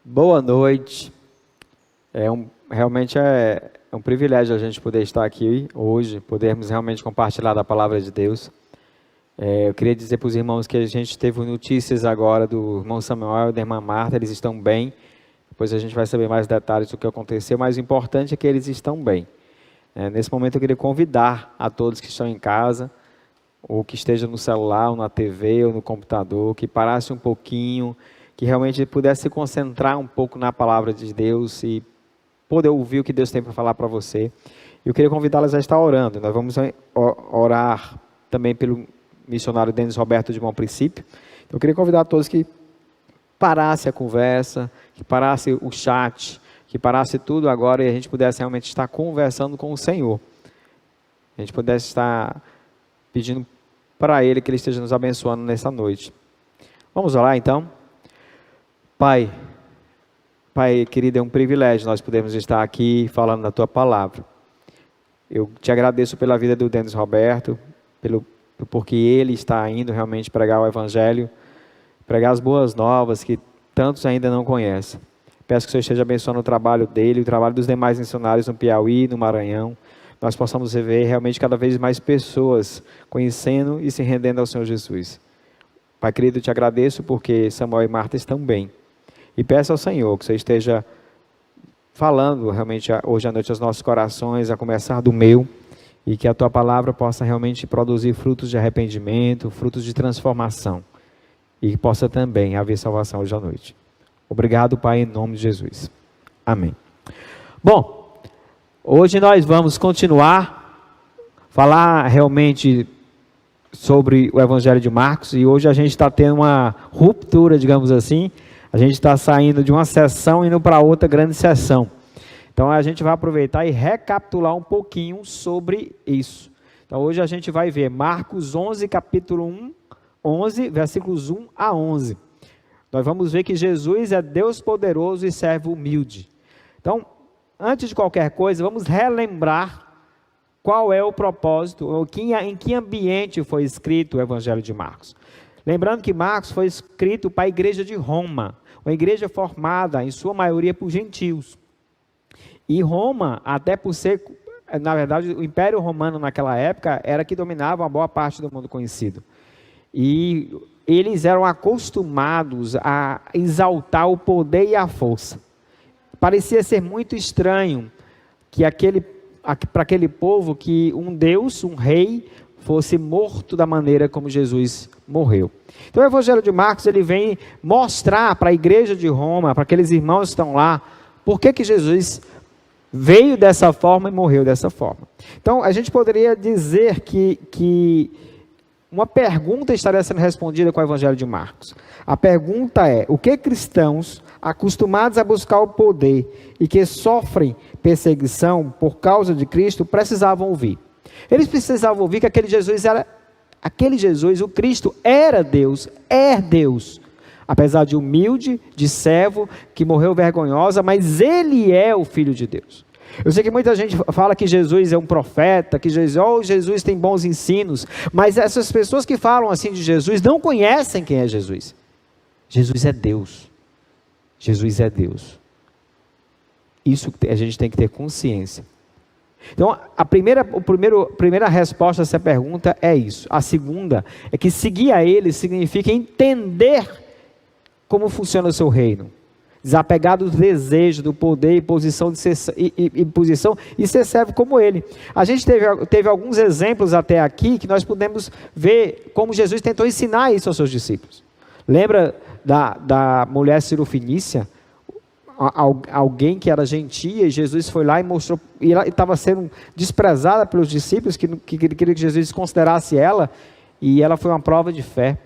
Boa noite. Realmente é um privilégio a gente poder estar aqui hoje, podermos realmente compartilhar da palavra de Deus. Eu queria dizer para os irmãos que a gente teve notícias agora do irmão Samuel e da irmã Marta, eles estão bem. Depois a gente vai saber mais detalhes do que aconteceu, mas o importante é que eles estão bem. Nesse momento eu queria convidar a todos que estão em casa, ou que estejam no celular, ou na TV, ou no computador, que parasse um pouquinho, que realmente pudesse se concentrar um pouco na palavra de Deus e poder ouvir o que Deus tem para falar para você. Eu queria convidá-los a estar orando. Nós vamos orar também pelo missionário Denis Roberto de Bom Princípio. Eu queria convidar a todos que parasse a conversa, que parasse o chat, que parasse tudo agora e a gente pudesse realmente estar conversando com o Senhor. A gente pudesse estar pedindo para Ele que Ele esteja nos abençoando nessa noite. Vamos orar então? Pai querido, é um privilégio nós podermos estar aqui falando da Tua palavra. Eu te agradeço pela vida do Denis Roberto, porque ele está indo realmente pregar o Evangelho, pregar as boas novas que tantos ainda não conhecem. Peço que o Senhor esteja abençoando o trabalho dele, o trabalho dos demais missionários no Piauí, no Maranhão. Nós possamos ver realmente cada vez mais pessoas conhecendo e se rendendo ao Senhor Jesus. Pai querido, eu te agradeço porque Samuel e Marta estão bem. E peço ao Senhor que você esteja falando realmente hoje à noite aos nossos corações, a começar do meu, e que a Tua palavra possa realmente produzir frutos de arrependimento, frutos de transformação, e que possa também haver salvação hoje à noite. Obrigado, Pai, em nome de Jesus. Amém. Bom, hoje nós vamos continuar, falar realmente sobre o Evangelho de Marcos, e hoje a gente está tendo uma ruptura, digamos assim. A gente está saindo de uma sessão e indo para outra grande sessão. Então a gente vai aproveitar e recapitular um pouquinho sobre isso. Então hoje a gente vai ver Marcos 11, capítulo 11, versículos 1 a 11. Nós vamos ver que Jesus é Deus poderoso e servo humilde. Então, antes de qualquer coisa, vamos relembrar qual é o propósito, ou em que ambiente foi escrito o Evangelho de Marcos. Lembrando que Marcos foi escrito para a igreja de Roma, uma igreja formada em sua maioria por gentios. E Roma, até por ser, na verdade, o Império Romano naquela época era que dominava uma boa parte do mundo conhecido. E eles eram acostumados a exaltar o poder e a força. Parecia ser muito estranho que para aquele povo que um Deus, um rei, fosse morto da maneira como Jesus morreu. Então o Evangelho de Marcos ele vem mostrar para a igreja de Roma, para aqueles irmãos que estão lá, por que Jesus veio dessa forma e morreu dessa forma. Então a gente poderia dizer que uma pergunta estaria sendo respondida com o Evangelho de Marcos. A pergunta é: o que cristãos acostumados a buscar o poder e que sofrem perseguição por causa de Cristo precisavam ouvir? Eles precisavam ouvir que aquele Jesus, o Cristo, era Deus, é Deus. Apesar de humilde, de servo, que morreu vergonhosa, mas Ele é o Filho de Deus. Eu sei que muita gente fala que Jesus é um profeta, que Jesus tem bons ensinos, mas essas pessoas que falam assim de Jesus não conhecem quem é Jesus. Jesus é Deus. Jesus é Deus. Isso a gente tem que ter consciência. Então, a primeira resposta a essa pergunta é isso. A segunda é que seguir a Ele significa entender como funciona o seu reino. Desapegar do desejo, do poder e posição e ser servo como Ele. A gente teve alguns exemplos até aqui que nós podemos ver como Jesus tentou ensinar isso aos seus discípulos. Lembra da mulher cirofenícia? Alguém que era gentia, e Jesus foi lá e mostrou, e ela estava sendo desprezada pelos discípulos, que queria que Jesus considerasse ela, e ela foi uma prova de fé.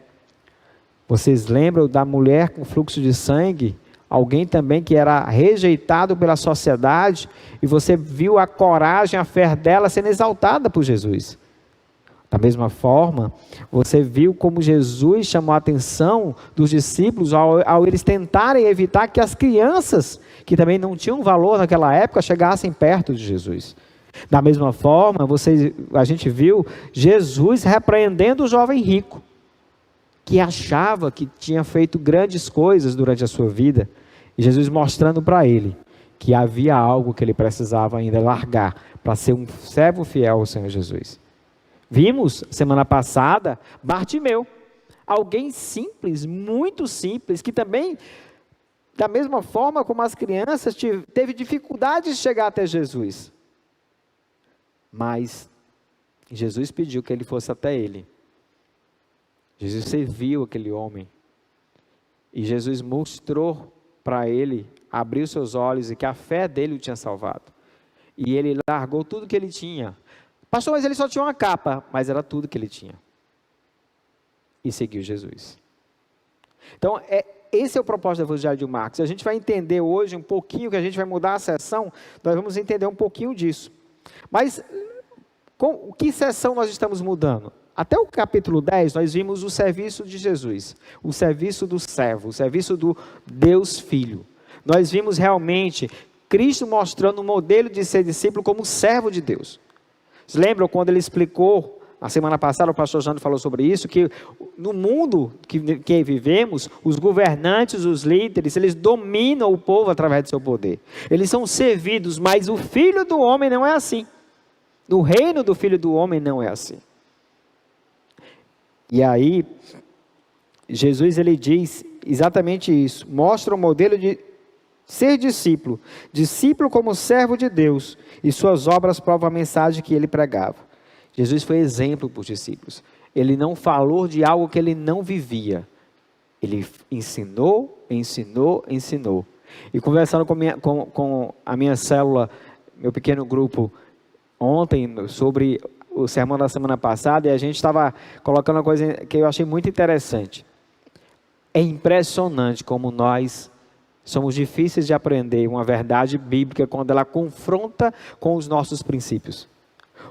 Vocês lembram da mulher com fluxo de sangue? Alguém também que era rejeitado pela sociedade, e você viu a coragem, a fé dela sendo exaltada por Jesus. Da mesma forma, você viu como Jesus chamou a atenção dos discípulos ao eles tentarem evitar que as crianças, que também não tinham valor naquela época, chegassem perto de Jesus. Da mesma forma, a gente viu Jesus repreendendo o jovem rico, que achava que tinha feito grandes coisas durante a sua vida, E Jesus mostrando para ele que havia algo que ele precisava ainda largar para ser um servo fiel ao Senhor Jesus. Vimos semana passada Bartimeu, alguém simples, muito simples, que também, da mesma forma como as crianças, teve dificuldade de chegar até Jesus. Mas Jesus pediu que ele fosse até ele. Jesus serviu aquele homem. E Jesus mostrou para ele, abriu seus olhos e que a fé dele o tinha salvado. E ele largou tudo que ele tinha. Pastor, mas ele só tinha uma capa, mas era tudo que ele tinha. E seguiu Jesus. Então, esse é o propósito do Evangelho de Marcos. A gente vai entender hoje um pouquinho, que a gente vai mudar a sessão, nós vamos entender um pouquinho disso. Mas, que sessão nós estamos mudando? Até o capítulo 10, nós vimos o serviço de Jesus, o serviço do servo, o serviço do Deus Filho. Nós vimos realmente Cristo mostrando um modelo de ser discípulo como servo de Deus. Vocês lembram quando ele explicou, na semana passada o pastor Jânio falou sobre isso, que no mundo que vivemos, os governantes, os líderes, eles dominam o povo através do seu poder. Eles são servidos, mas o Filho do Homem não é assim. No reino do Filho do Homem não é assim. E aí, Jesus ele diz exatamente isso, mostra o modelo de ser discípulo, discípulo como servo de Deus, e suas obras provam a mensagem que ele pregava. Jesus foi exemplo para os discípulos, ele não falou de algo que ele não vivia, ele ensinou, e conversando com a minha célula, meu pequeno grupo, ontem, sobre o sermão da semana passada, e a gente estava colocando uma coisa que eu achei muito interessante. É impressionante como nós somos difíceis de aprender uma verdade bíblica quando ela confronta com os nossos princípios.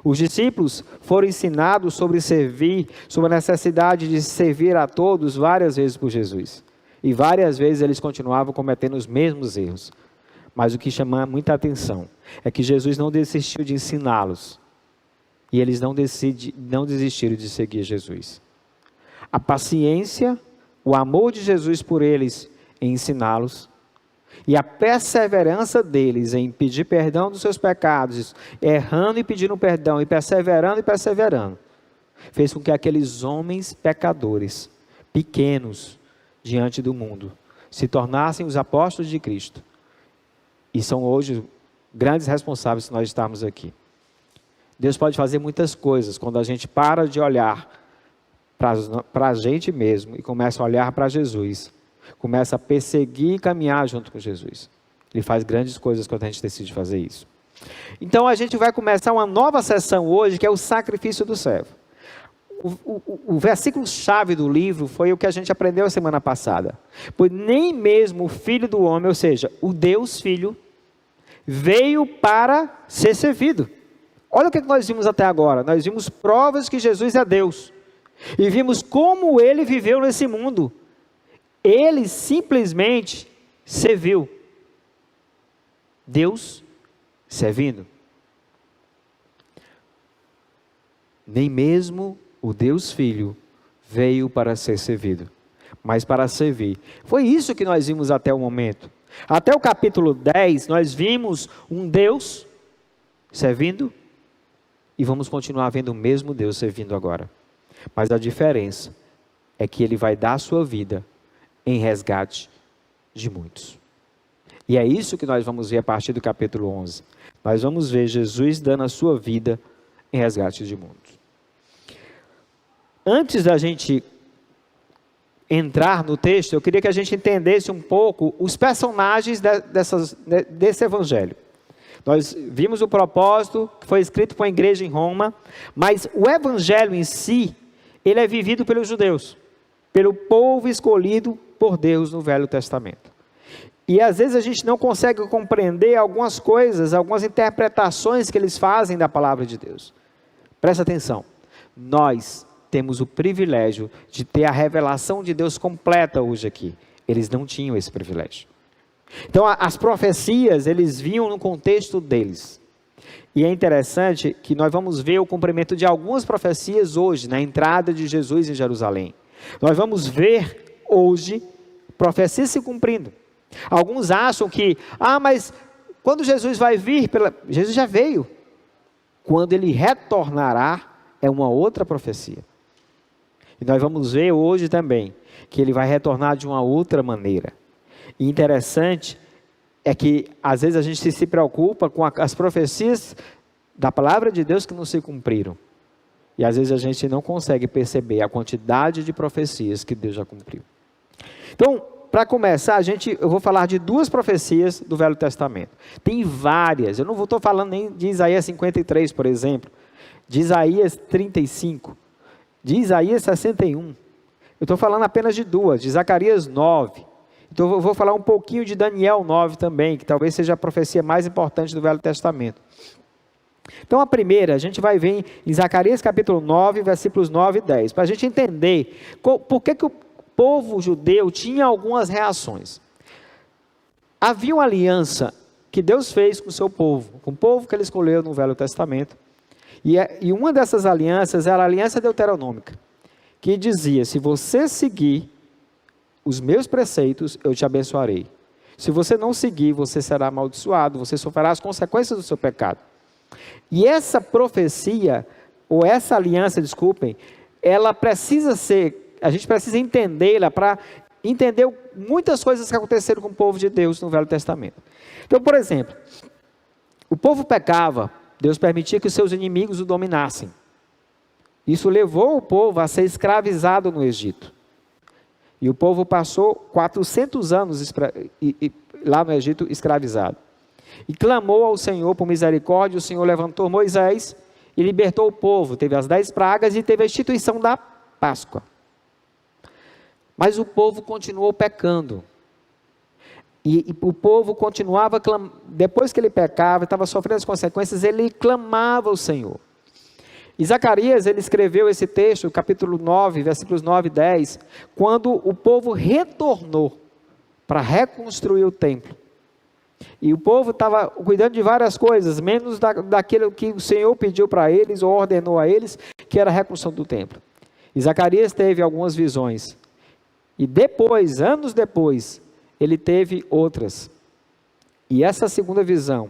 Os discípulos foram ensinados sobre servir, sobre a necessidade de servir a todos várias vezes por Jesus. E várias vezes eles continuavam cometendo os mesmos erros. Mas o que chama muita atenção é que Jesus não desistiu de ensiná-los. E eles não desistiram de seguir Jesus. A paciência, o amor de Jesus por eles em ensiná-los, e a perseverança deles em pedir perdão dos seus pecados, errando e pedindo perdão, e perseverando, fez com que aqueles homens pecadores, pequenos diante do mundo, se tornassem os apóstolos de Cristo. E são hoje grandes responsáveis por nós estarmos aqui. Deus pode fazer muitas coisas quando a gente para de olhar para a gente mesmo e começa a olhar para Jesus. Começa a perseguir e caminhar junto com Jesus. Ele faz grandes coisas quando a gente decide fazer isso. Então a gente vai começar uma nova sessão hoje, que é o sacrifício do servo. O versículo-chave do livro foi o que a gente aprendeu a semana passada. Pois nem mesmo o Filho do Homem, ou seja, o Deus Filho, veio para ser servido. Olha o que nós vimos até agora. Nós vimos provas que Jesus é Deus. E vimos como ele viveu nesse mundo. Ele simplesmente serviu. Deus servindo. Nem mesmo o Deus Filho veio para ser servido, mas para servir. Foi isso que nós vimos até o momento. Até o capítulo 10, nós vimos um Deus servindo, e vamos continuar vendo o mesmo Deus servindo agora. Mas a diferença é que ele vai dar a sua vida em resgate de muitos. E é isso que nós vamos ver a partir do capítulo 11. Nós vamos ver Jesus dando a sua vida em resgate de muitos. Antes da gente entrar no texto, eu queria que a gente entendesse um pouco os personagens desse evangelho. Nós vimos o propósito que foi escrito para a igreja em Roma, mas o evangelho em si, ele é vivido pelos judeus, pelo povo escolhido por Deus no Velho Testamento. E às vezes a gente não consegue compreender algumas coisas, algumas interpretações que eles fazem da palavra de Deus. Presta atenção, nós temos o privilégio de ter a revelação de Deus completa hoje aqui. Eles não tinham esse privilégio. Então as profecias, eles vinham no contexto deles. E é interessante que nós vamos ver o cumprimento de algumas profecias hoje, na entrada de Jesus em Jerusalém. Nós vamos ver hoje profecias se cumprindo. Alguns acham que, mas quando Jesus vai vir, Jesus já veio. Quando ele retornará, é uma outra profecia. E nós vamos ver hoje também, que ele vai retornar de uma outra maneira. E interessante é que, às vezes, a gente se preocupa com as profecias da palavra de Deus que não se cumpriram. E, às vezes, a gente não consegue perceber a quantidade de profecias que Deus já cumpriu. Então, para começar, eu vou falar de duas profecias do Velho Testamento. Tem várias, eu não estou falando nem de Isaías 53, por exemplo, de Isaías 35, de Isaías 61. Eu estou falando apenas de duas, de Zacarias 9. Então eu vou falar um pouquinho de Daniel 9 também, que talvez seja a profecia mais importante do Velho Testamento. Então a primeira, a gente vai ver em Zacarias capítulo 9, versículos 9 e 10, para a gente entender por que o povo judeu tinha algumas reações. Havia uma aliança que Deus fez com o seu povo, com o povo que ele escolheu no Velho Testamento, e uma dessas alianças era a aliança deuteronômica, que dizia: se você seguir os meus preceitos, eu te abençoarei. Se você não seguir, você será amaldiçoado, você sofrerá as consequências do seu pecado. E essa profecia, ou essa aliança, desculpem, ela precisa ser, a gente precisa entendê-la para entender muitas coisas que aconteceram com o povo de Deus no Velho Testamento. Então, por exemplo, o povo pecava, Deus permitia que os seus inimigos o dominassem. Isso levou o povo a ser escravizado no Egito. E o povo passou 400 anos lá no Egito escravizado. E clamou ao Senhor por misericórdia. O Senhor levantou Moisés e libertou o povo. Teve as 10 pragas e teve a instituição da Páscoa. Mas o povo continuou pecando. E o povo continuava, depois que ele pecava, estava sofrendo as consequências, ele clamava ao Senhor. E Zacarias, ele escreveu esse texto, capítulo 9, versículos 9 e 10, quando o povo retornou para reconstruir o templo. E o povo estava cuidando de várias coisas, menos daquilo que o Senhor pediu para eles, ou ordenou a eles, que era a reconstrução do templo. E Zacarias teve algumas visões. E depois, anos depois, ele teve outras. E essa segunda visão,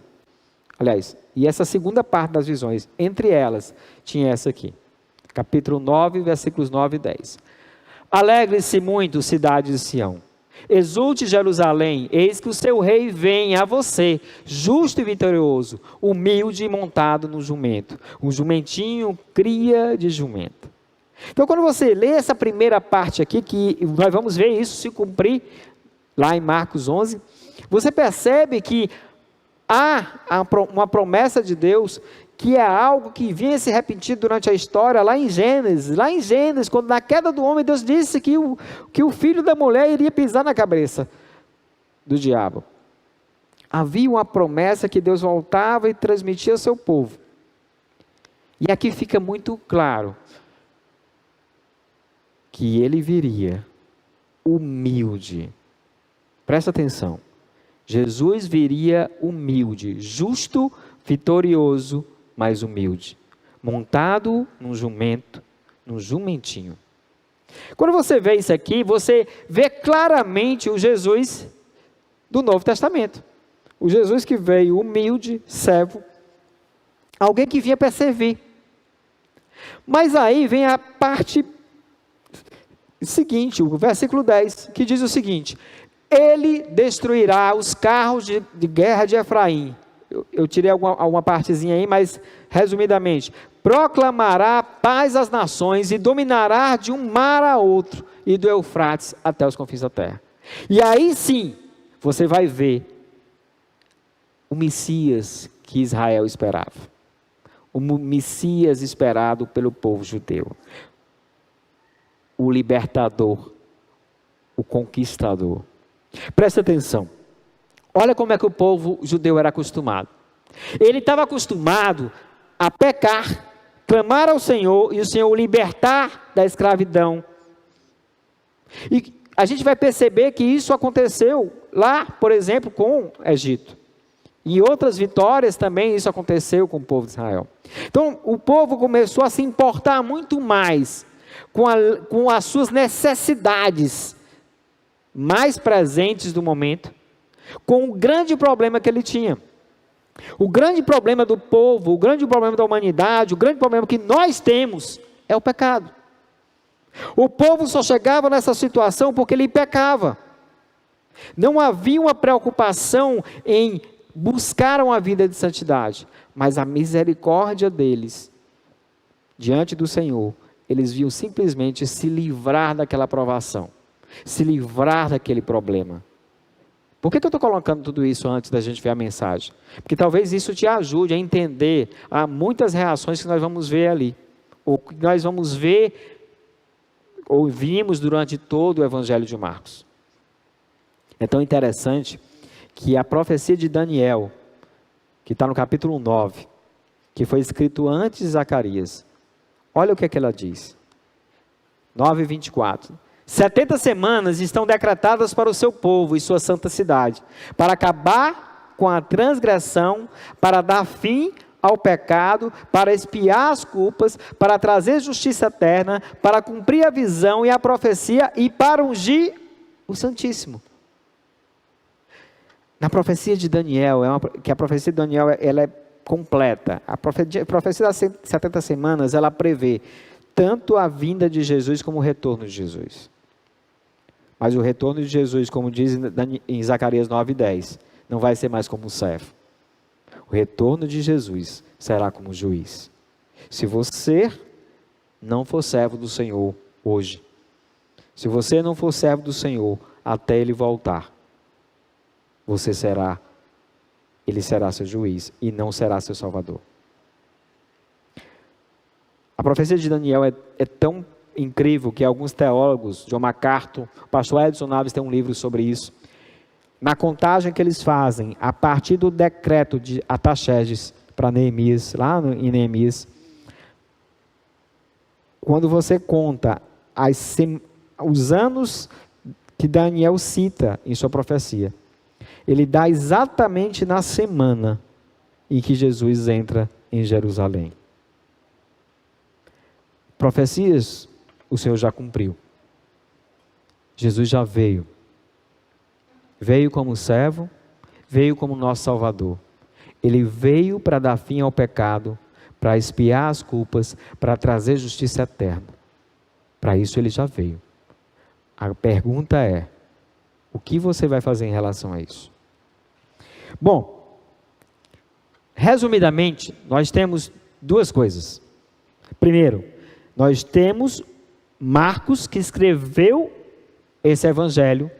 e essa segunda parte das visões, entre elas, tinha essa aqui. Capítulo 9, versículos 9 e 10. Alegre-se muito, cidade de Sião. Exulte Jerusalém, eis que o seu rei vem a você, justo e vitorioso, humilde e montado no jumento. Um jumentinho, cria de jumento. Então, quando você lê essa primeira parte aqui, que nós vamos ver isso se cumprir lá em Marcos 11, você percebe que há uma promessa de Deus, que é algo que vinha se repetir durante a história, lá em Gênesis, quando na queda do homem, Deus disse que o filho da mulher iria pisar na cabeça do diabo. Havia uma promessa que Deus voltava e transmitia ao seu povo. E aqui fica muito claro que ele viria humilde. Presta atenção. Jesus viria humilde, justo, vitorioso, mas humilde. Montado num jumento, num jumentinho. Quando você vê isso aqui, você vê claramente o Jesus do Novo Testamento. O Jesus que veio humilde, servo, alguém que vinha para servir. Mas aí vem a parte seguinte, o versículo 10, que diz o seguinte: ele destruirá os carros de guerra de Efraim. Eu tirei alguma partezinha aí, mas resumidamente, proclamará paz às nações e dominará de um mar a outro, e do Eufrates até os confins da terra. E aí sim, você vai ver o Messias que Israel esperava. O Messias esperado pelo povo judeu. O libertador, o conquistador. Presta atenção. Olha como é que o povo judeu era acostumado. Ele estava acostumado a pecar, clamar ao Senhor e o Senhor o libertar da escravidão. E a gente vai perceber que isso aconteceu lá, por exemplo, com o Egito. E outras vitórias também isso aconteceu com o povo de Israel. Então o povo começou a se importar muito mais com as suas necessidades mais presentes do momento com o grande problema que ele tinha. O grande problema do povo, o grande problema da humanidade, o grande problema que nós temos é o pecado. O povo só chegava nessa situação porque ele pecava. Não havia uma preocupação em buscar uma vida de santidade, mas a misericórdia deles diante do Senhor, eles viam simplesmente se livrar daquela provação, se livrar daquele problema. Por que eu estou colocando tudo isso antes da gente ver a mensagem? Porque talvez isso te ajude a entender muitas reações que nós vamos ver ali, ou que nós vamos ver, ou vimos durante todo o Evangelho de Marcos. É tão interessante que a profecia de Daniel, que está no capítulo 9, que foi escrito antes de Zacarias, olha o que é que ela diz. 9:24. 70 semanas estão decretadas para o seu povo e sua santa cidade, para acabar com a transgressão, para dar fim ao pecado, para expiar as culpas, para trazer justiça eterna, para cumprir a visão e a profecia e para ungir o Santíssimo. Na profecia de Daniel, que a profecia de Daniel ela é completa. A profecia das 70 semanas, ela prevê tanto a vinda de Jesus como o retorno de Jesus. Mas o retorno de Jesus, como diz em Zacarias 9:10, não vai ser mais como um servo. O retorno de Jesus será como juiz. Se você não for servo do Senhor hoje, se você não for servo do Senhor até Ele voltar, Ele será seu juiz e não será seu salvador. A profecia de Daniel é tão incrível que alguns teólogos, John MacArthur, o pastor Edson Naves tem um livro sobre isso. Na contagem que eles fazem, a partir do decreto de Artaxerxes para Neemias, em Neemias, quando você conta os anos que Daniel cita em sua profecia, ele dá exatamente na semana em que Jesus entra em Jerusalém. Profecias, o Senhor já cumpriu. Jesus já veio. Veio como servo, veio como nosso Salvador. Ele veio para dar fim ao pecado, para expiar as culpas, para trazer justiça eterna. Para isso ele já veio. A pergunta é, o que você vai fazer em relação a isso? Bom, resumidamente, nós temos duas coisas. Primeiro, nós temos Marcos, que escreveu esse evangelho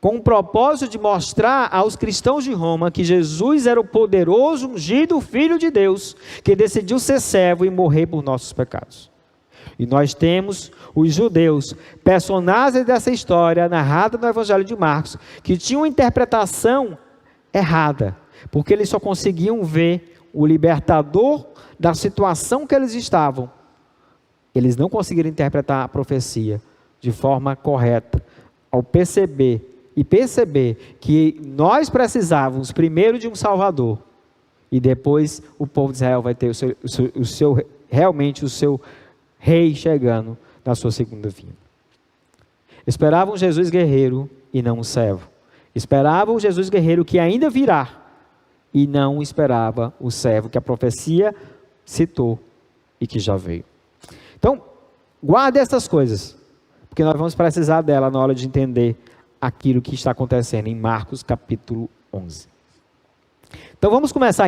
com o propósito de mostrar aos cristãos de Roma que Jesus era o poderoso, ungido Filho de Deus, que decidiu ser servo e morrer por nossos pecados. E nós temos os judeus, personagens dessa história narrada no Evangelho de Marcos, que tinham uma interpretação errada, porque eles só conseguiam ver o libertador da situação que eles estavam. Eles não conseguiram interpretar a profecia de forma correta, ao perceber que nós precisávamos primeiro de um Salvador, e depois o povo de Israel vai ter realmente o seu rei chegando na sua segunda vinda. Esperavam Jesus guerreiro e não um servo. Esperavam Jesus guerreiro que ainda virá, e não esperava o servo que a profecia citou e que já veio. Então, guarde essas coisas, porque nós vamos precisar dela na hora de entender aquilo que está acontecendo em Marcos capítulo 11. Então vamos começar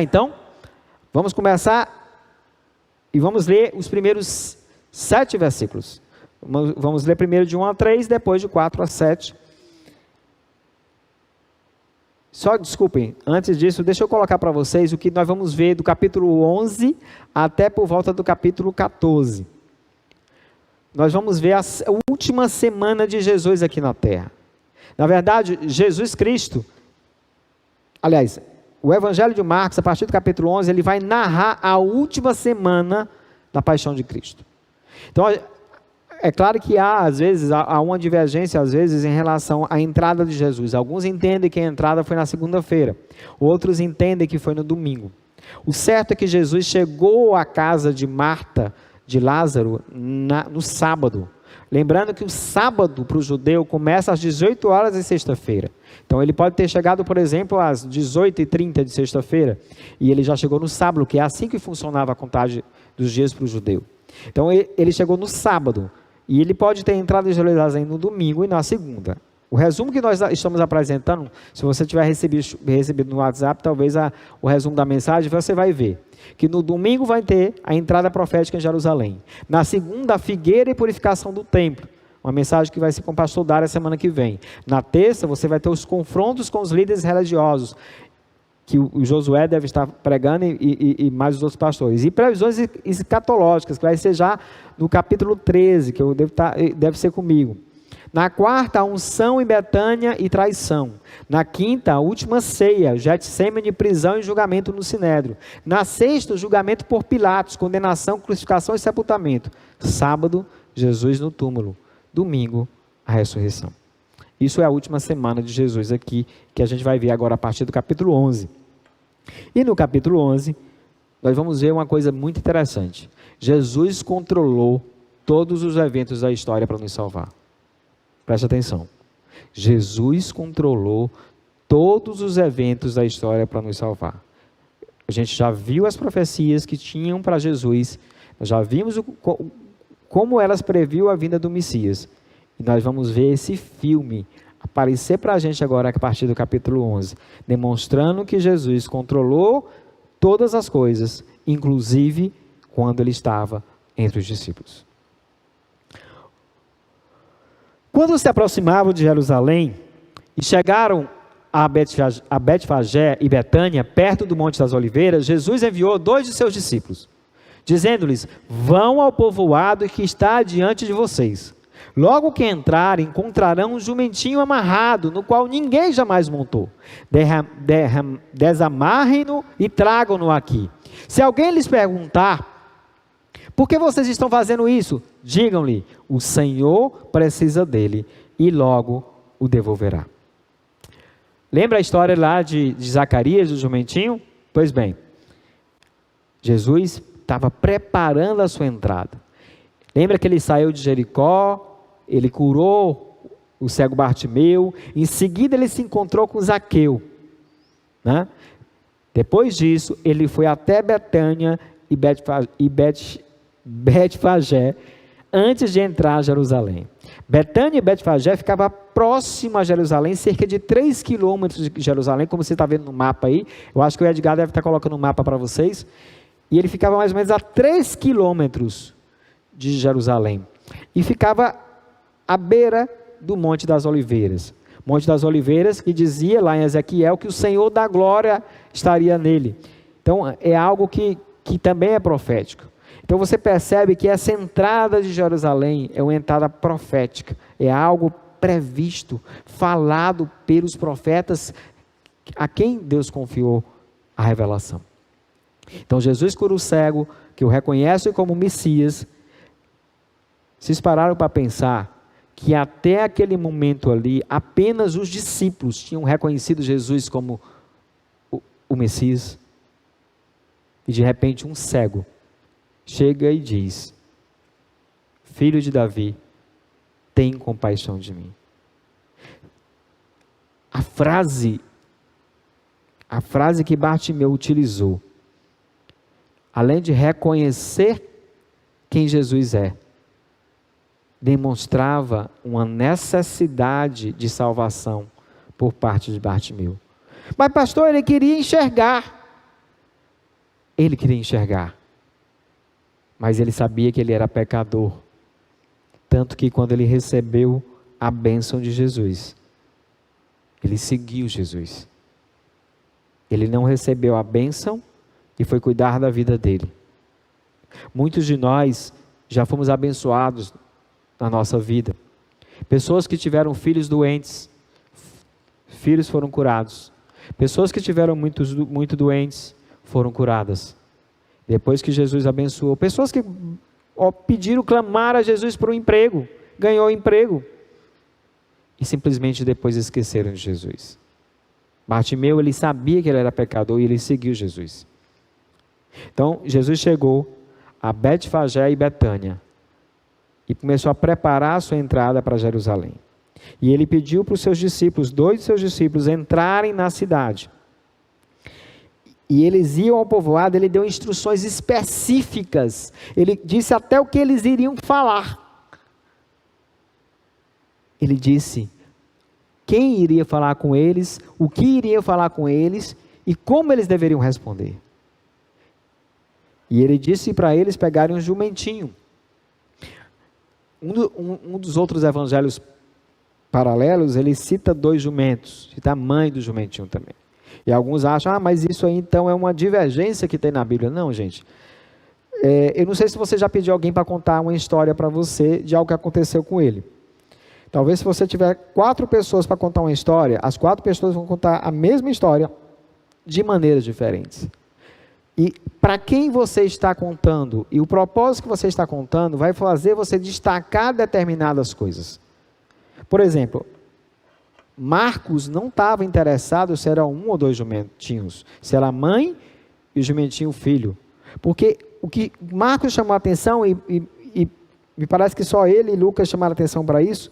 e vamos ler os primeiros 7 versículos. Vamos ler primeiro de 1 a 3, depois de 4 a 7. Só desculpem, antes disso, deixa eu colocar para vocês o que nós vamos ver do capítulo 11 até por volta do capítulo 14. Nós vamos ver a última semana de Jesus aqui na terra. Na verdade, Jesus Cristo, aliás, o Evangelho de Marcos, a partir do capítulo 11, ele vai narrar a última semana da paixão de Cristo. Então, é claro que às vezes, há uma divergência, às vezes, em relação à entrada de Jesus. Alguns entendem que a entrada foi na segunda-feira, outros entendem que foi no domingo. O certo é que Jesus chegou à casa de Marta, de Lázaro, no sábado. Lembrando que o sábado para o judeu começa às 18 horas de sexta-feira. Então ele pode ter chegado, por exemplo, às 18h30 de sexta-feira, e ele já chegou no sábado, que é assim que funcionava a contagem dos dias para o judeu. Então ele chegou no sábado, e ele pode ter entrado em Jerusalém no domingo e na segunda. O resumo que nós estamos apresentando, se você tiver recebido no WhatsApp, talvez o resumo da mensagem, você vai ver que no domingo vai ter a entrada profética em Jerusalém. Na segunda, a figueira e purificação do templo. Uma mensagem que vai ser com o pastor Dário a semana que vem. Na terça, você vai ter os confrontos com os líderes religiosos, que o Josué deve estar pregando e mais os outros pastores. E previsões escatológicas, que vai ser já no capítulo 13, que deve ser comigo. Na quarta, a unção em Betânia e traição. Na quinta, a última ceia, Getsêmani, prisão e julgamento no Sinédrio. Na sexta, o julgamento por Pilatos, condenação, crucificação e sepultamento. Sábado, Jesus no túmulo. Domingo, a ressurreição. Isso é a última semana de Jesus aqui, que a gente vai ver agora a partir do capítulo 11. E no capítulo 11, nós vamos ver uma coisa muito interessante. Jesus controlou todos os eventos da história para nos salvar. Preste atenção. Jesus controlou todos os eventos da história para nos salvar. A gente já viu as profecias que tinham para Jesus, nós já vimos como elas previam a vinda do Messias. E nós vamos ver esse filme aparecer para a gente agora a partir do capítulo 11, demonstrando que Jesus controlou todas as coisas, inclusive quando ele estava entre os discípulos. Quando se aproximavam de Jerusalém e chegaram a Betfagé e Betânia, perto do Monte das Oliveiras, Jesus enviou 2 de seus discípulos, dizendo-lhes: vão ao povoado que está diante de vocês. Logo que entrarem, encontrarão um jumentinho amarrado, no qual ninguém jamais montou. Desamarrem-no e tragam-no aqui. Se alguém lhes perguntar: por que vocês estão fazendo isso? Digam-lhe: o Senhor precisa dele e logo o devolverá. Lembra a história lá de Zacarias, do jumentinho? Pois bem, Jesus estava preparando a sua entrada. Lembra que ele saiu de Jericó, ele curou o cego Bartimeu, em seguida ele se encontrou com Zaqueu, né? Depois disso, ele foi até Betânia e Betfagé, antes de entrar a Jerusalém. Betânia e Betfagé ficava próximo a Jerusalém, cerca de 3 quilômetros de Jerusalém, como você está vendo no mapa aí. Eu acho que o Edgar deve estar colocando o mapa para vocês. E ele ficava mais ou menos a 3 quilômetros de Jerusalém. E ficava à beira do Monte das Oliveiras. Monte das Oliveiras que dizia lá em Ezequiel que o Senhor da glória estaria nele. Então é algo que também é profético. Então você percebe que essa entrada de Jerusalém é uma entrada profética, é algo previsto, falado pelos profetas a quem Deus confiou a revelação. Então Jesus cura o cego, que o reconhece como Messias. Vocês pararam para pensar que até aquele momento ali, apenas os discípulos tinham reconhecido Jesus como o Messias? E de repente um cego chega e diz: filho de Davi, tem compaixão de mim. A frase que Bartimeu utilizou, além de reconhecer quem Jesus é, demonstrava uma necessidade de salvação por parte de Bartimeu. Mas pastor, ele queria enxergar. Ele queria enxergar. Mas ele sabia que ele era pecador. Tanto que quando ele recebeu a bênção de Jesus, ele seguiu Jesus. Ele não recebeu a bênção e foi cuidar da vida dele. Muitos de nós já fomos abençoados na nossa vida. Pessoas que tiveram filhos doentes, filhos foram curados. Pessoas que tiveram muito doentes, foram curadas. Depois que Jesus abençoou. Pessoas que pediram, clamaram a Jesus por um emprego, ganhou emprego. E simplesmente depois esqueceram de Jesus. Bartimeu, ele sabia que ele era pecador e ele seguiu Jesus. Então, Jesus chegou a Betfagé e Betânia e começou a preparar a sua entrada para Jerusalém. E ele pediu para os seus discípulos, 2 de seus discípulos, entrarem na cidade. E eles iam ao povoado, ele deu instruções específicas. Ele disse até o que eles iriam falar. Ele disse quem iria falar com eles, o que iria falar com eles e como eles deveriam responder. E ele disse para eles pegarem um jumentinho. Um dos outros evangelhos paralelos, ele cita 2 jumentos, cita a mãe do jumentinho também. E alguns acham, mas isso aí então é uma divergência que tem na Bíblia. Não, gente. Eu não sei se você já pediu alguém para contar uma história para você de algo que aconteceu com ele. Talvez se você tiver 4 pessoas para contar uma história, as 4 pessoas vão contar a mesma história de maneiras diferentes. E para quem você está contando, e o propósito que você está contando, vai fazer você destacar determinadas coisas. Por exemplo, Marcos não estava interessado se era 1 ou 2 jumentinhos, se era a mãe e o jumentinho o filho. Porque o que Marcos chamou a atenção, e me parece que só ele e Lucas chamaram a atenção para isso,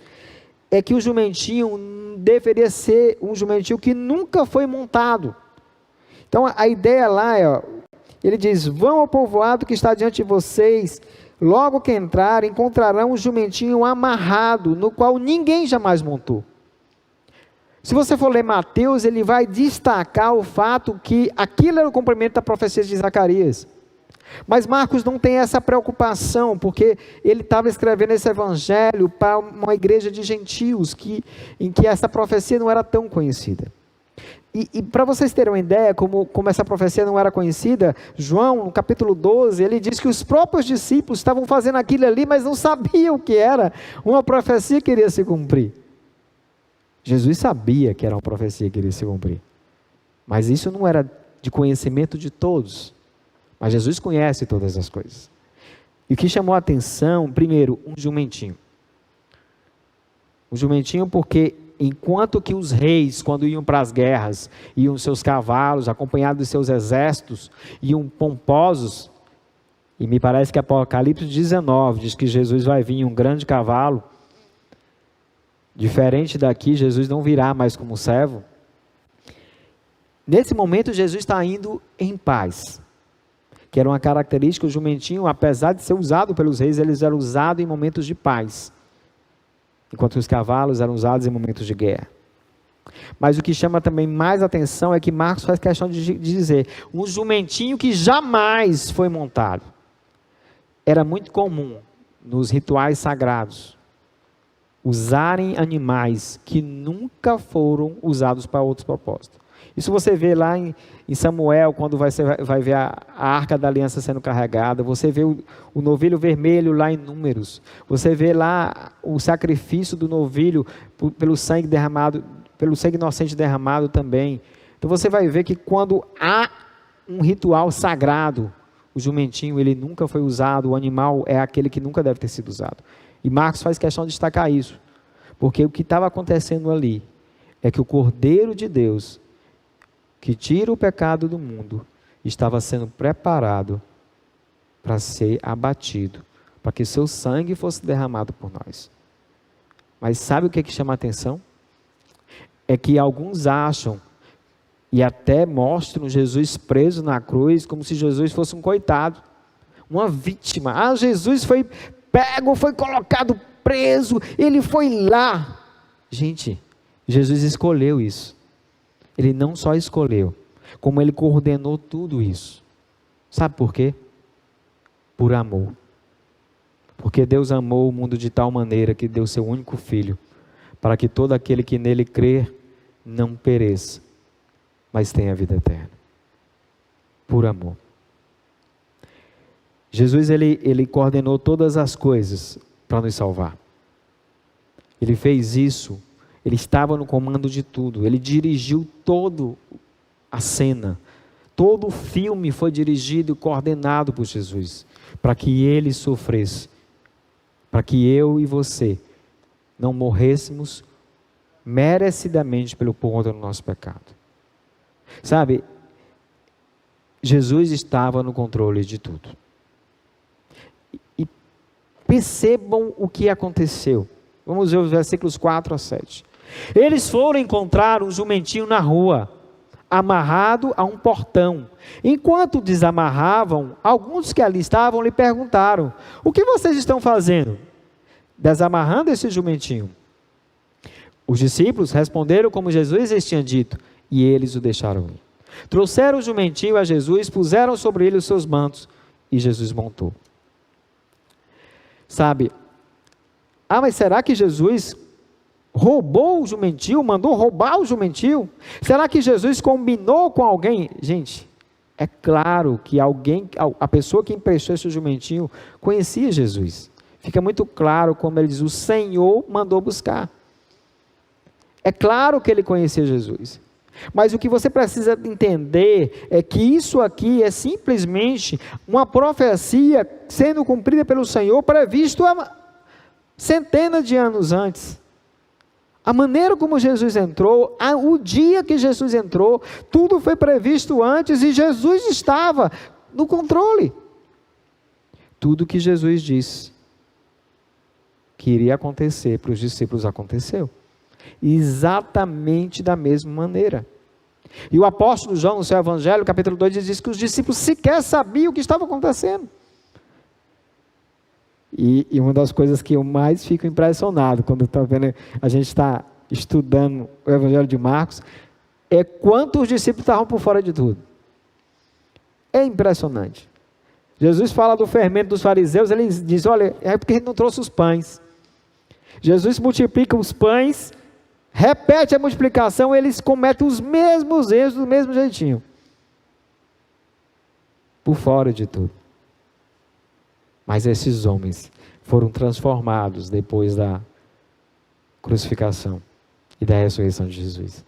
é que o jumentinho deveria ser um jumentinho que nunca foi montado. Então a ideia lá é, ele diz, vão ao povoado que está diante de vocês, logo que entrarem, encontrarão um jumentinho amarrado, no qual ninguém jamais montou. Se você for ler Mateus, ele vai destacar o fato que aquilo era o cumprimento da profecia de Zacarias. Mas Marcos não tem essa preocupação, porque ele estava escrevendo esse evangelho para uma igreja de gentios, em que essa profecia não era tão conhecida. E para vocês terem uma ideia, como essa profecia não era conhecida, João, no capítulo 12, ele diz que os próprios discípulos estavam fazendo aquilo ali, mas não sabiam o que era uma profecia que iria se cumprir. Jesus sabia que era uma profecia que iria se cumprir, mas isso não era de conhecimento de todos, mas Jesus conhece todas as coisas. E o que chamou a atenção, primeiro, um jumentinho porque enquanto que os reis, quando iam para as guerras, iam seus cavalos, acompanhados de seus exércitos, iam pomposos, e me parece que Apocalipse 19 diz que Jesus vai vir em um grande cavalo. Diferente daqui, Jesus não virá mais como servo. Nesse momento, Jesus está indo em paz, que era uma característica. O jumentinho, apesar de ser usado pelos reis, eles eram usados em momentos de paz, enquanto os cavalos eram usados em momentos de guerra. Mas o que chama também mais atenção é que Marcos faz questão de dizer, um jumentinho que jamais foi montado. Era muito comum, nos rituais sagrados, usarem animais que nunca foram usados para outros propósitos. Isso você vê lá em Samuel, quando vai ver a Arca da Aliança sendo carregada, você vê o novilho vermelho lá em Números, você vê lá o sacrifício do novilho pelo sangue derramado, pelo sangue inocente derramado também. Então você vai ver que quando há um ritual sagrado, o jumentinho ele nunca foi usado, o animal é aquele que nunca deve ter sido usado. E Marcos faz questão de destacar isso, porque o que estava acontecendo ali é que o Cordeiro de Deus, que tira o pecado do mundo, estava sendo preparado para ser abatido, para que seu sangue fosse derramado por nós. Mas sabe o que chama a atenção? É que alguns acham, e até mostram Jesus preso na cruz, como se Jesus fosse um coitado, uma vítima. Jesus foi pego, foi colocado preso, ele foi lá. Gente, Jesus escolheu isso. Ele não só escolheu, como ele coordenou tudo isso. Sabe por quê? Por amor. Porque Deus amou o mundo de tal maneira que deu seu único filho, para que todo aquele que nele crer não pereça, mas tenha vida eterna. Por amor. Jesus ele coordenou todas as coisas para nos salvar. Ele fez isso, ele estava no comando de tudo, ele dirigiu toda a cena, todo o filme foi dirigido e coordenado por Jesus, para que ele sofresse, para que eu e você não morrêssemos merecidamente pelo conta do nosso pecado. Sabe, Jesus estava no controle de tudo. E percebam o que aconteceu. Vamos ver os versículos 4 a 7. Eles foram encontrar um jumentinho na rua, amarrado a um portão. Enquanto desamarravam, alguns que ali estavam lhe perguntaram: o que vocês estão fazendo? Desamarrando esse jumentinho. Os discípulos responderam como Jesus lhes tinha dito, e eles o deixaram ir. Trouxeram o jumentinho a Jesus, puseram sobre ele os seus mantos, e Jesus montou. Sabe, mas será que Jesus roubou o jumentinho, mandou roubar o jumentinho? Será que Jesus combinou com alguém? Gente, é claro que a pessoa que emprestou esse jumentinho conhecia Jesus. Fica muito claro como ele diz, o Senhor mandou buscar. É claro que ele conhecia Jesus. Mas o que você precisa entender é que isso aqui é simplesmente uma profecia sendo cumprida pelo Senhor, previsto há centenas de anos antes. A maneira como Jesus entrou, o dia que Jesus entrou, tudo foi previsto antes e Jesus estava no controle. Tudo que Jesus disse que iria acontecer para os discípulos aconteceu. Exatamente da mesma maneira. E o apóstolo João, no seu evangelho, capítulo 2, diz que os discípulos sequer sabiam o que estava acontecendo. E uma das coisas que eu mais fico impressionado quando a gente está estudando o evangelho de Marcos, é quanto os discípulos estavam por fora de tudo. É impressionante. Jesus fala do fermento dos fariseus, ele diz, olha, é porque a gente não trouxe os pães. Jesus multiplica os pães, repete a multiplicação, eles cometem os mesmos erros do mesmo jeitinho. Por fora de tudo. Mas esses homens foram transformados depois da crucificação e da ressurreição de Jesus.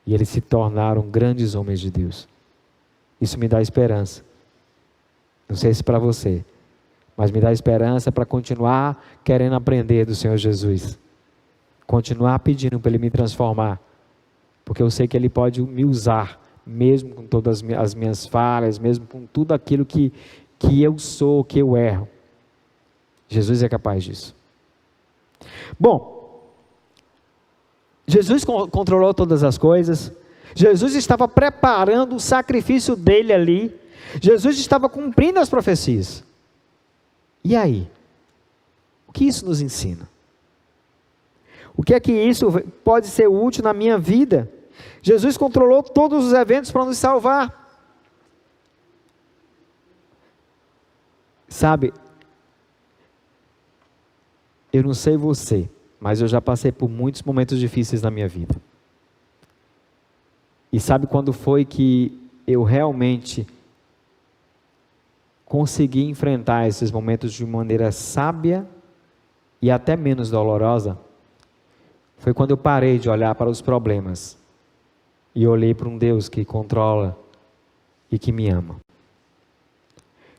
E eles se tornaram grandes homens de Deus. Isso me dá esperança. Não sei se para você, mas me dá esperança para continuar querendo aprender do Senhor Jesus. Continuar pedindo para Ele me transformar. Porque eu sei que Ele pode me usar, mesmo com todas as minhas falhas, mesmo com tudo aquilo que eu sou, que eu erro. Jesus é capaz disso. Bom, Jesus controlou todas as coisas. Jesus estava preparando o sacrifício dele ali. Jesus estava cumprindo as profecias. E aí? O que isso nos ensina? O que é que isso pode ser útil na minha vida? Jesus controlou todos os eventos para nos salvar. Sabe, eu não sei você, mas eu já passei por muitos momentos difíceis na minha vida. E sabe quando foi que eu realmente consegui enfrentar esses momentos de maneira sábia e até menos dolorosa? Foi quando eu parei de olhar para os problemas e olhei para um Deus que controla e que me ama.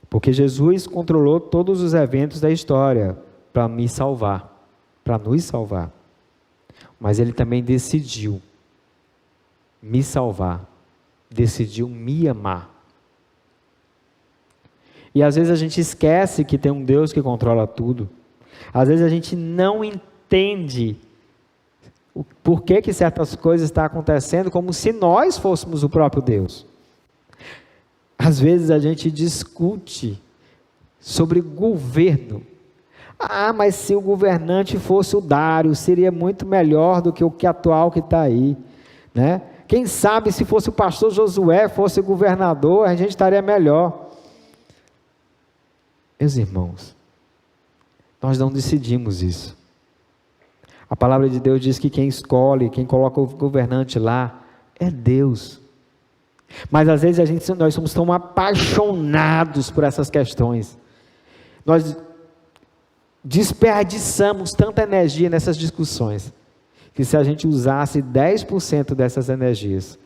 Porque Jesus controlou todos os eventos da história para me salvar, para nos salvar. Mas Ele também decidiu me salvar, decidiu me amar. E às vezes a gente esquece que tem um Deus que controla tudo. Às vezes a gente não entende o porquê que certas coisas estão acontecendo, como se nós fôssemos o próprio Deus. Às vezes a gente discute sobre governo. Mas se o governante fosse o Dário, seria muito melhor do que o que atual que está aí, né? Quem sabe se fosse o pastor Josué, fosse o governador, a gente estaria melhor. Meus irmãos, nós não decidimos isso. A palavra de Deus diz que quem escolhe, quem coloca o governante lá, é Deus. Mas às vezes nós somos tão apaixonados por essas questões. Nós desperdiçamos tanta energia nessas discussões, que se a gente usasse 10% dessas energias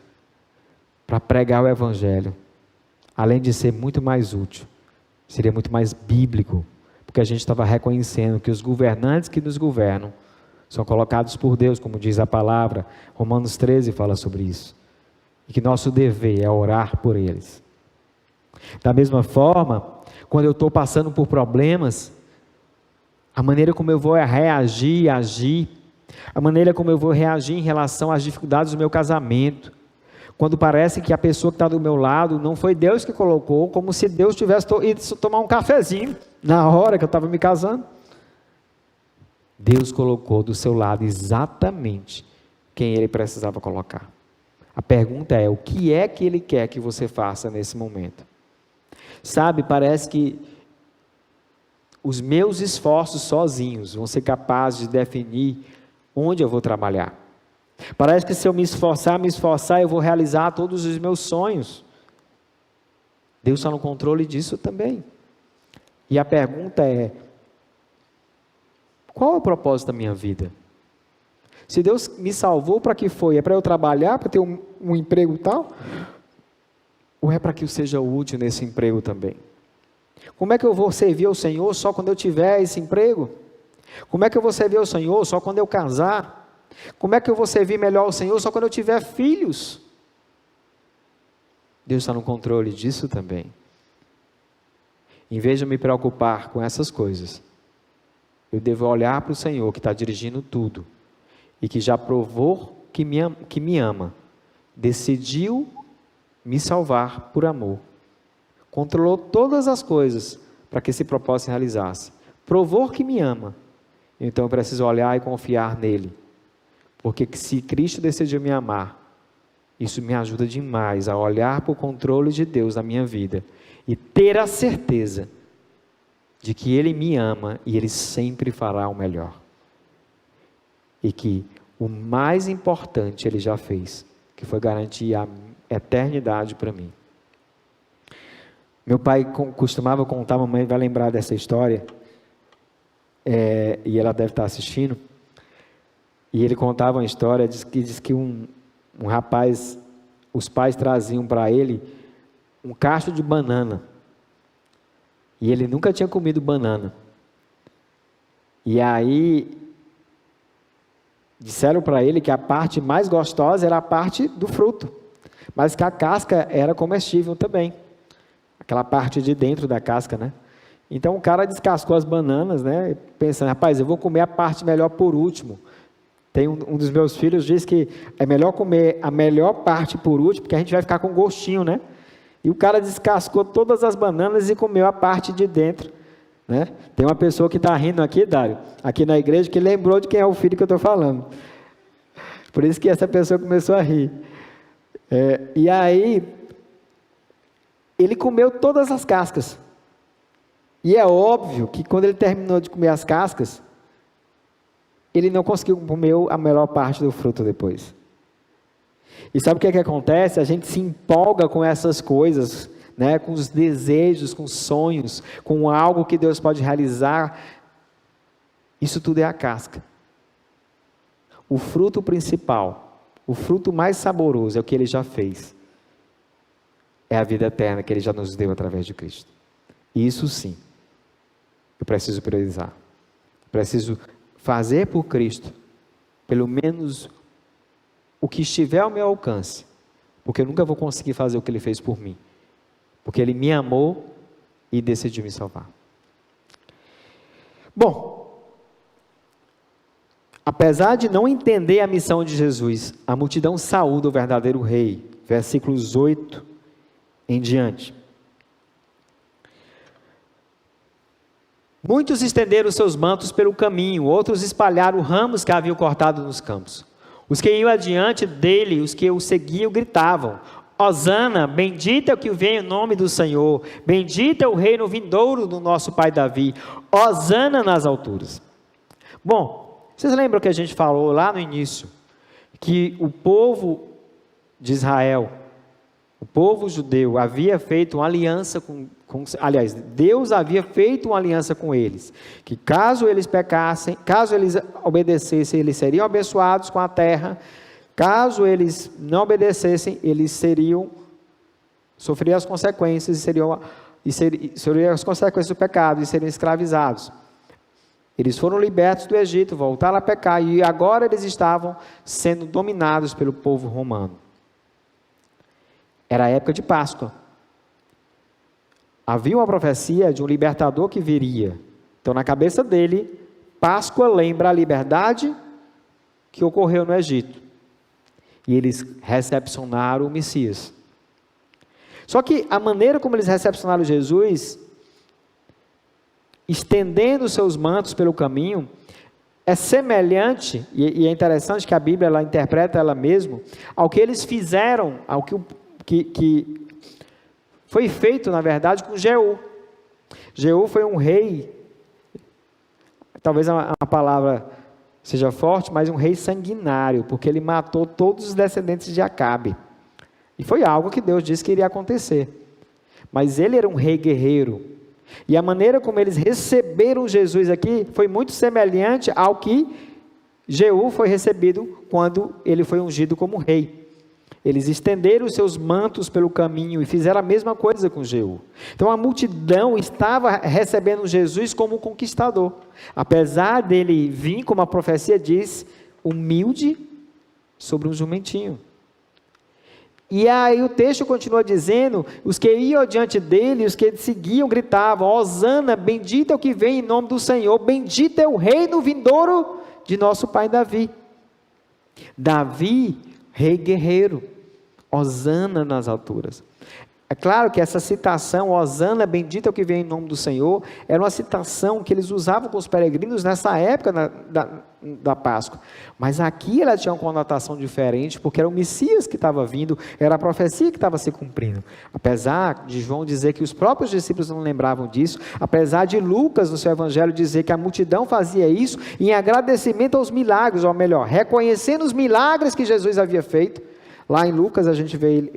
para pregar o Evangelho, além de ser muito mais útil, seria muito mais bíblico, porque a gente estava reconhecendo que os governantes que nos governam são colocados por Deus, como diz a palavra, Romanos 13 fala sobre isso, e que nosso dever é orar por eles. Da mesma forma, quando eu estou passando por problemas, a maneira como eu vou reagir, agir, a maneira como eu vou reagir em relação às dificuldades do meu casamento, quando parece que a pessoa que está do meu lado não foi Deus que colocou, como se Deus tivesse ido tomar um cafezinho na hora que eu estava me casando. Deus colocou do seu lado exatamente quem Ele precisava colocar. A pergunta é, o que é que Ele quer que você faça nesse momento? Sabe, parece que os meus esforços sozinhos vão ser capazes de definir onde eu vou trabalhar. Parece que se eu me esforçar, eu vou realizar todos os meus sonhos. Deus está no controle disso também. E a pergunta é, qual é o propósito da minha vida? Se Deus me salvou, para que foi? É para eu trabalhar, para ter um emprego e tal? Ou é para que eu seja útil nesse emprego também? Como é que eu vou servir ao Senhor só quando eu tiver esse emprego? Como é que eu vou servir ao Senhor só quando eu casar? Como é que eu vou servir melhor ao Senhor só quando eu tiver filhos? Deus está no controle disso também. Em vez de eu me preocupar com essas coisas, eu devo olhar para o Senhor que está dirigindo tudo e que já provou que me ama, decidiu me salvar por amor, controlou todas as coisas para que esse propósito se realizasse, provou que me ama. Então eu preciso olhar e confiar nele, porque se Cristo decidiu me amar, isso me ajuda demais a olhar para o controle de Deus na minha vida e ter a certeza de que Ele me ama e Ele sempre fará o melhor. E que o mais importante Ele já fez, que foi garantir a eternidade para mim. Meu pai costumava contar, a mamãe vai lembrar dessa história, e ela deve estar assistindo, e ele contava uma história, diz que um rapaz, os pais traziam para ele um cacho de banana, e ele nunca tinha comido banana, e aí disseram para ele que a parte mais gostosa era a parte do fruto, mas que a casca era comestível também, aquela parte de dentro da casca, né? Então o cara descascou as bananas, né? Pensando, rapaz, eu vou comer a parte melhor por último. Tem um dos meus filhos diz que é melhor comer a melhor parte por último, porque a gente vai ficar com gostinho, né? E o cara descascou todas as bananas e comeu a parte de dentro, né? Tem uma pessoa que está rindo aqui, Dário, aqui na igreja, que lembrou de quem é o filho que eu estou falando. Por isso que essa pessoa começou a rir. E aí, ele comeu todas as cascas. E é óbvio que quando ele terminou de comer as cascas, ele não conseguiu comer a melhor parte do fruto depois. E sabe o que é que acontece? A gente se empolga com essas coisas, né? Com os desejos, com os sonhos, com algo que Deus pode realizar. Isso tudo é a casca. O fruto principal, o fruto mais saboroso é o que Ele já fez. É a vida eterna que Ele já nos deu através de Cristo. E isso sim, eu preciso priorizar. Preciso fazer por Cristo, pelo menos o que estiver ao meu alcance, porque eu nunca vou conseguir fazer o que Ele fez por mim, porque Ele me amou e decidiu me salvar. Bom, apesar de não entender a missão de Jesus, a multidão saúda o verdadeiro rei, versículos 8 em diante. Muitos estenderam seus mantos pelo caminho, outros espalharam ramos que haviam cortado nos campos. Os que iam adiante dele, os que o seguiam, gritavam: Hosana, bendito é o que vem em nome do Senhor, bendito é o reino vindouro do nosso pai Davi, Hosana nas alturas. Bom, vocês lembram que a gente falou lá no início, que o povo de Israel, o povo judeu havia feito uma aliança aliás, Deus havia feito uma aliança com eles, que caso eles pecassem, caso eles obedecessem, eles seriam abençoados com a terra, caso eles não obedecessem, eles sofriam as consequências, seriam as consequências do pecado, e seriam escravizados. Eles foram libertos do Egito, voltaram a pecar, e agora eles estavam sendo dominados pelo povo romano. Era a época de Páscoa. Havia uma profecia de um libertador que viria, Então, na cabeça dele, Páscoa lembra a liberdade que ocorreu no Egito. E eles recepcionaram o Messias. Só que a maneira como eles recepcionaram Jesus, estendendo seus mantos pelo caminho, é semelhante, e é interessante que a Bíblia ela interpreta ela mesma, ao que eles fizeram, ao que foi feito, na verdade, com Jeú. Jeú foi um rei, talvez a palavra seja forte, mas um rei sanguinário, porque ele matou todos os descendentes de Acabe. E foi algo que Deus disse que iria acontecer. Mas ele era um rei guerreiro. E a maneira como eles receberam Jesus aqui foi muito semelhante ao que Jeú foi recebido quando ele foi ungido como rei. Eles estenderam os seus mantos pelo caminho e fizeram a mesma coisa com Jeú. Então a multidão estava recebendo Jesus como um conquistador. Apesar dele vir, como a profecia diz, humilde sobre um jumentinho. E aí o texto continua dizendo, os que iam diante dele, os que seguiam, gritavam, Hosana, bendito é o que vem em nome do Senhor, bendito é o reino vindouro de nosso pai Davi. Davi, rei guerreiro, Hosana nas alturas. É claro que essa citação, Hosana, bendito é o que vem em nome do Senhor, era uma citação que eles usavam com os peregrinos nessa época da Páscoa. Mas aqui ela tinha uma conotação diferente, porque era o Messias que estava vindo, era a profecia que estava se cumprindo. Apesar de João dizer que os próprios discípulos não lembravam disso, apesar de Lucas, no seu evangelho, dizer que a multidão fazia isso em agradecimento aos milagres, ou melhor, reconhecendo os milagres que Jesus havia feito. Lá em Lucas a gente vê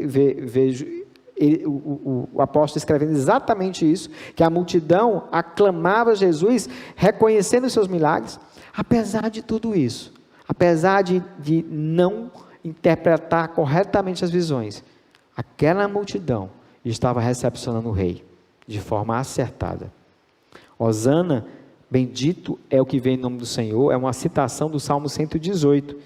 o apóstolo escrevendo exatamente isso, que a multidão aclamava Jesus, reconhecendo os seus milagres. Apesar de tudo isso, apesar de não interpretar corretamente as visões, aquela multidão estava recepcionando o rei, de forma acertada. Hosana, bendito é o que vem em nome do Senhor, é uma citação do Salmo 118,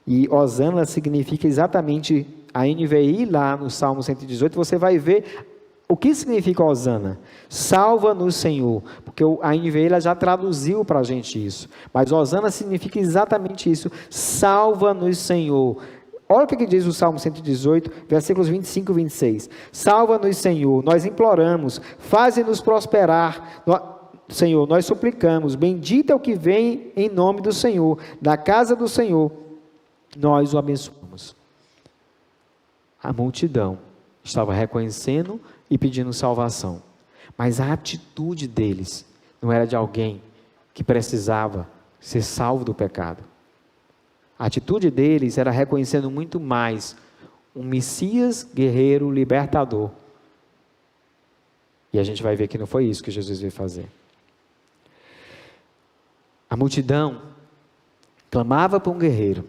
e Hosana significa exatamente, a NVI lá no Salmo 118, você vai ver o que significa Hosana. Salva-nos, Senhor, porque a NVI ela já traduziu para a gente isso, mas Hosana significa exatamente isso, salva-nos, Senhor. Olha o que diz o Salmo 118, versículos 25 e 26, salva-nos, Senhor, nós imploramos, faze-nos prosperar, Senhor, nós suplicamos, bendito é o que vem em nome do Senhor, da casa do Senhor, nós o abençoamos. A multidão estava reconhecendo e pedindo salvação, mas a atitude deles não era de alguém que precisava ser salvo do pecado. A atitude deles era reconhecendo muito mais um Messias guerreiro libertador, e a gente vai ver que não foi isso que Jesus veio fazer. A multidão clamava por um guerreiro,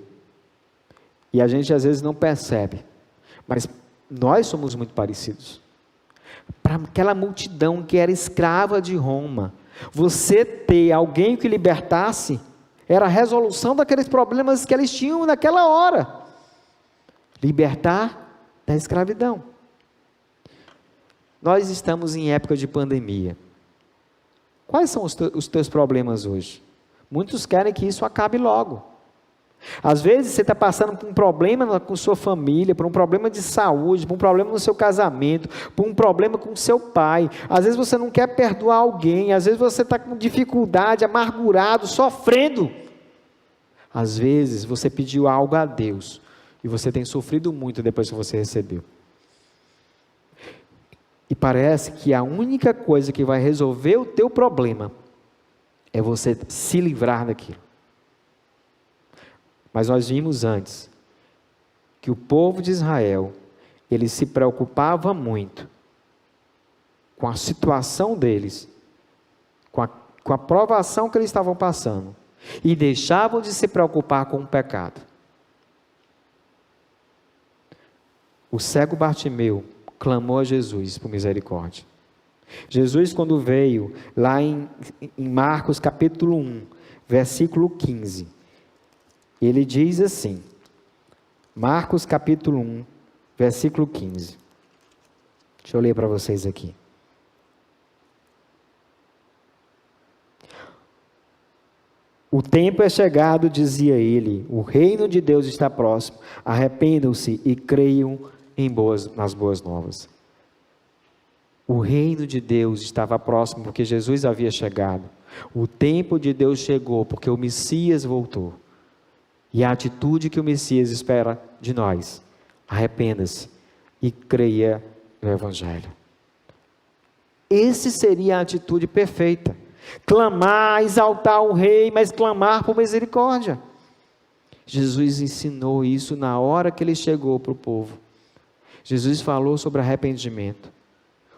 e a gente às vezes não percebe, mas nós somos muito parecidos. Para aquela multidão que era escrava de Roma, você ter alguém que libertasse, era a resolução daqueles problemas que eles tinham naquela hora. Libertar da escravidão. Nós estamos em época de pandemia. Quais são os teus problemas hoje? Muitos querem que isso acabe logo. Às vezes você está passando por um problema com sua família, por um problema de saúde, por um problema no seu casamento, por um problema com seu pai. Às vezes você não quer perdoar alguém, às vezes você está com dificuldade, amargurado, sofrendo. Às vezes você pediu algo a Deus e você tem sofrido muito depois que você recebeu. E parece que a única coisa que vai resolver o teu problema é você se livrar daquilo. Mas nós vimos antes que o povo de Israel, ele se preocupava muito com a situação deles, com a provação que eles estavam passando, e deixavam de se preocupar com o pecado. O cego Bartimeu clamou a Jesus por misericórdia. Jesus, quando veio lá em Marcos capítulo 1, versículo 15, ele diz assim, Marcos capítulo 1, versículo 15. Deixa eu ler para vocês aqui. O tempo é chegado, dizia ele, o reino de Deus está próximo, arrependam-se e creiam nas boas novas. O reino de Deus estava próximo porque Jesus havia chegado. O tempo de Deus chegou porque o Messias voltou. E a atitude que o Messias espera de nós: arrependa-se e creia no Evangelho. Essa seria a atitude perfeita. Clamar, exaltar o Rei, mas clamar por misericórdia. Jesus ensinou isso na hora que ele chegou para o povo. Jesus falou sobre arrependimento.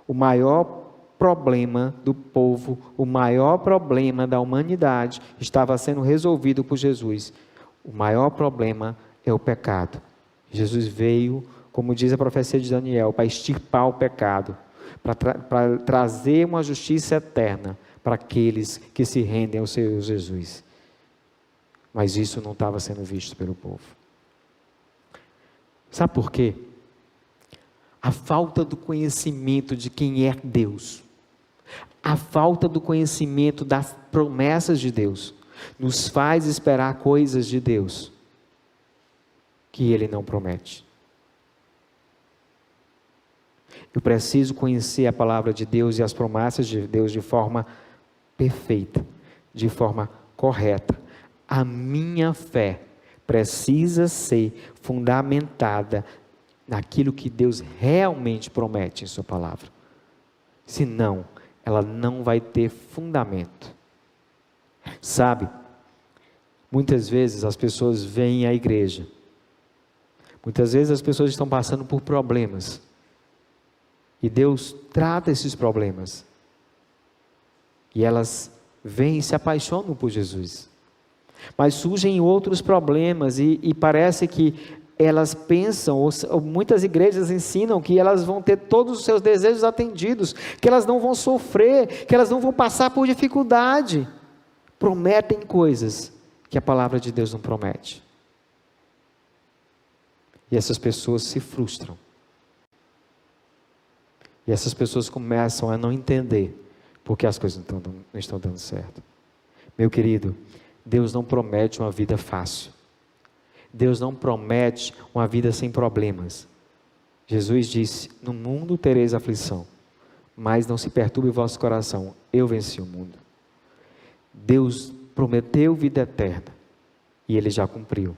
O maior problema do povo, o maior problema da humanidade estava sendo resolvido por Jesus. O maior problema é o pecado. Jesus veio, como diz a profecia de Daniel, para extirpar o pecado, para trazer uma justiça eterna para aqueles que se rendem ao Senhor Jesus. Mas isso não estava sendo visto pelo povo. Sabe por quê? A falta do conhecimento de quem é Deus, a falta do conhecimento das promessas de Deus, nos faz esperar coisas de Deus que Ele não promete. Eu preciso conhecer a palavra de Deus e as promessas de Deus de forma perfeita, de forma correta. A minha fé precisa ser fundamentada naquilo que Deus realmente promete em sua palavra. Senão, ela não vai ter fundamento. Sabe, muitas vezes as pessoas vêm à igreja, muitas vezes as pessoas estão passando por problemas, e Deus trata esses problemas, e elas vêm e se apaixonam por Jesus, mas surgem outros problemas, e parece que elas pensam, ou muitas igrejas ensinam que elas vão ter todos os seus desejos atendidos, que elas não vão sofrer, que elas não vão passar por dificuldade. Prometem coisas que a palavra de Deus não promete. E essas pessoas se frustram. E essas pessoas começam a não entender porque as coisas não estão dando certo. Meu querido, Deus não promete uma vida fácil. Deus não promete uma vida sem problemas. Jesus disse: no mundo tereis aflição, mas não se perturbe o vosso coração, eu venci o mundo. Deus prometeu vida eterna, e Ele já cumpriu.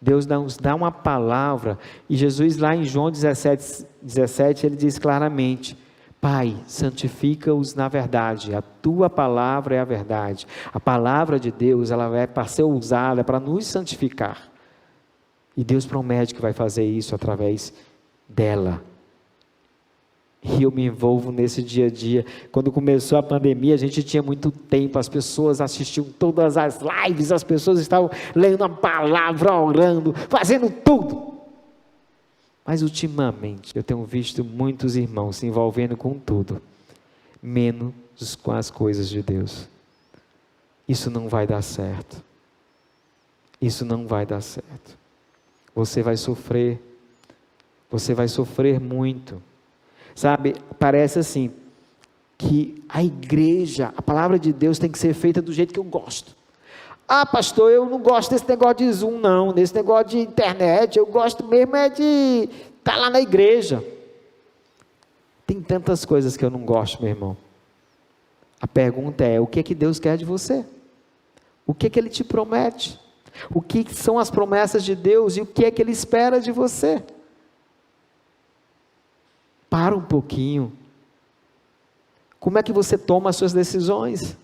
Deus nos dá uma palavra, e Jesus lá em João 17, Ele diz claramente: Pai, santifica-os na verdade, a Tua palavra é a verdade. A palavra de Deus, ela é para ser usada, para nos santificar. E Deus promete que vai fazer isso através dela. E eu me envolvo nesse dia a dia. Quando começou a pandemia, a gente tinha muito tempo, as pessoas assistiam todas as lives, as pessoas estavam lendo a palavra, orando, fazendo tudo. Mas ultimamente, eu tenho visto muitos irmãos se envolvendo com tudo, menos com as coisas de Deus. Isso não vai dar certo. Isso não vai dar certo. Você vai sofrer muito. Sabe, parece assim, que a igreja, a palavra de Deus tem que ser feita do jeito que eu gosto. Ah, pastor, eu não gosto desse negócio de Zoom não, desse negócio de internet, eu gosto mesmo é de estar lá na igreja. Tem tantas coisas que eu não gosto, meu irmão. A pergunta é, o que é que Deus quer de você? O que é que Ele te promete? O que são as promessas de Deus e o que é que Ele espera de você? Para um pouquinho. Como é que você toma as suas decisões?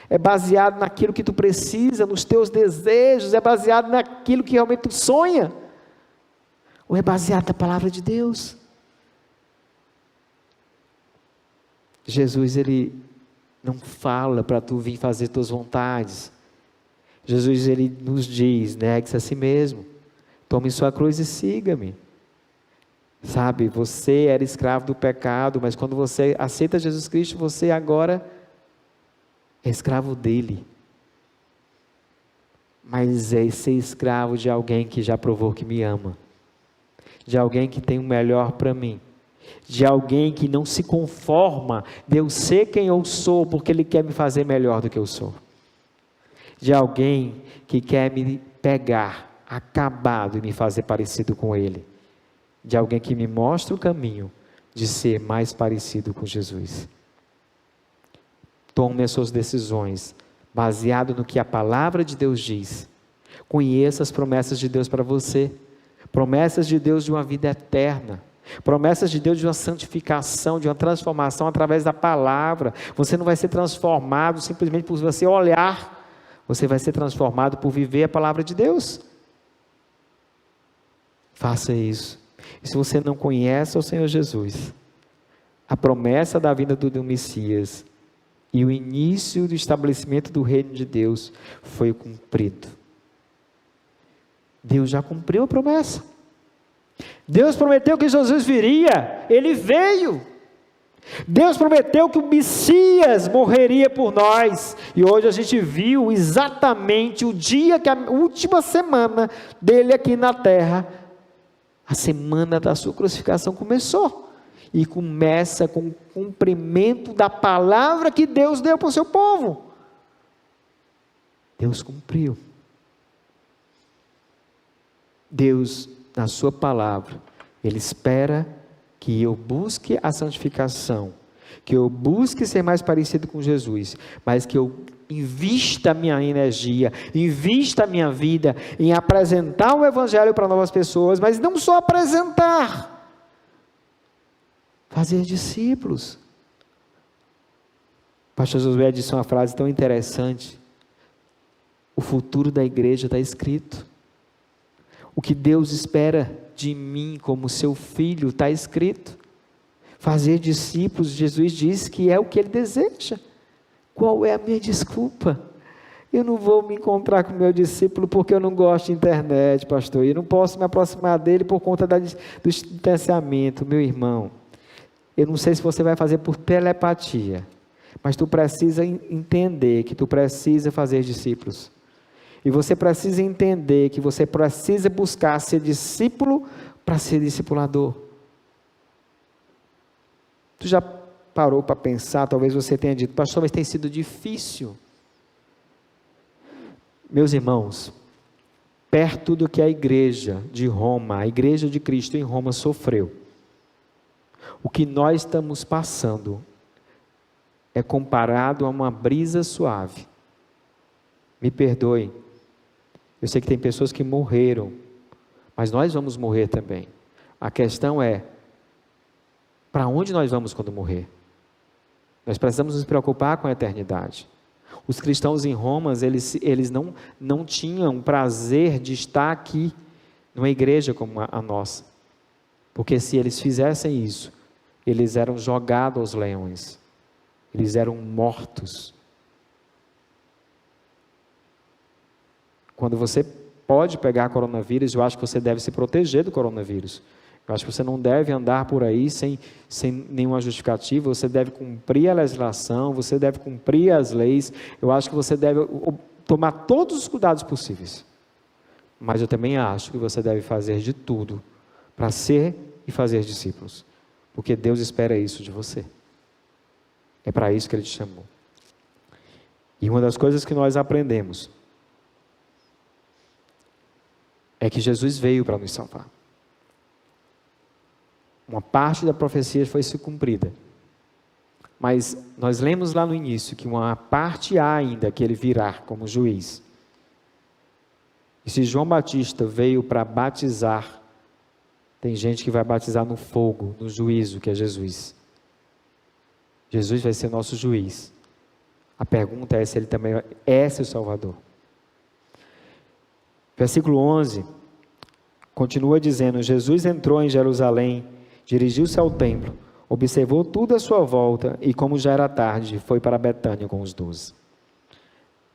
É baseado naquilo que tu precisa, nos teus desejos? É baseado naquilo que realmente tu sonha? Ou é baseado na palavra de Deus? Jesus, Ele não fala para tu vir fazer tuas vontades. Jesus, Ele nos diz, negue-se a si mesmo, tome sua cruz e siga-me. Sabe, você era escravo do pecado, mas quando você aceita Jesus Cristo, você agora é escravo dele. Mas é ser escravo de alguém que já provou que me ama, de alguém que tem o melhor para mim, de alguém que não se conforma de eu ser quem eu sou, porque Ele quer me fazer melhor do que eu sou. de alguém que quer me pegar, acabado, e me fazer parecido com Ele. De alguém que me mostra o caminho de ser mais parecido com Jesus. Tome as suas decisões, baseado no que a palavra de Deus diz. Conheça as promessas de Deus para você. Promessas de Deus de uma vida eterna. Promessas de Deus de uma santificação, de uma transformação através da palavra. Você não vai ser transformado simplesmente por você olhar. Você vai ser transformado por viver a palavra de Deus. Faça isso. E se você não conhece o Senhor Jesus, a promessa da vinda do Messias e o início do estabelecimento do reino de Deus foi cumprido. Deus já cumpriu a promessa. Deus prometeu que Jesus viria, Ele veio. Deus prometeu que o Messias morreria por nós, e hoje a gente viu exatamente o dia que a última semana dele aqui na terra, a semana da sua crucificação começou, e começa com o cumprimento da palavra que Deus deu para o seu povo. Deus cumpriu. Deus, na sua palavra, Ele espera que eu busque a santificação, que eu busque ser mais parecido com Jesus, mas que eu invista a minha energia, invista a minha vida em apresentar o Evangelho para novas pessoas, mas não só apresentar, fazer discípulos. O pastor Josué disse uma frase tão interessante: o futuro da igreja está escrito. O que Deus espera de mim como seu filho está escrito. Fazer discípulos, Jesus diz que é o que Ele deseja. Qual é a minha desculpa? Eu não vou me encontrar com o meu discípulo porque eu não gosto de internet, pastor. Eu não posso me aproximar dele por conta do distanciamento. Meu irmão, eu não sei se você vai fazer por telepatia, mas tu precisa entender que tu precisa fazer discípulos. E você precisa entender que você precisa buscar ser discípulo para ser discipulador. Tu já parou para pensar, talvez você tenha dito: pastor, mas tem sido difícil. Meus irmãos, perto do que a igreja de Roma, a igreja de Cristo em Roma sofreu, o que nós estamos passando é comparado a uma brisa suave. Me perdoe. Eu sei que tem pessoas que morreram, mas nós vamos morrer também. A questão é, para onde nós vamos quando morrer? Nós precisamos nos preocupar com a eternidade. Os cristãos em Roma, eles não tinham prazer de estar aqui, numa igreja como a nossa. Porque se eles fizessem isso, eles eram jogados aos leões. Eles eram mortos. Quando você pode pegar coronavírus, eu acho que você deve se proteger do coronavírus. Eu acho que você não deve andar por aí sem nenhuma justificativa, você deve cumprir a legislação, você deve cumprir as leis. Eu acho que você deve tomar todos os cuidados possíveis. Mas eu também acho que você deve fazer de tudo para ser e fazer discípulos. Porque Deus espera isso de você. É para isso que Ele te chamou. E uma das coisas que nós aprendemos é que Jesus veio para nos salvar. Uma parte da profecia foi se cumprida. Mas nós lemos lá no início que uma parte há ainda que Ele virá como juiz. E se João Batista veio para batizar, tem gente que vai batizar no fogo, no juízo, que é Jesus. Jesus vai ser nosso juiz. A pergunta é se Ele também é seu Salvador. Versículo 11, continua dizendo: Jesus entrou em Jerusalém, dirigiu-se ao templo, observou tudo à sua volta, e como já era tarde, foi para Betânia com os 12.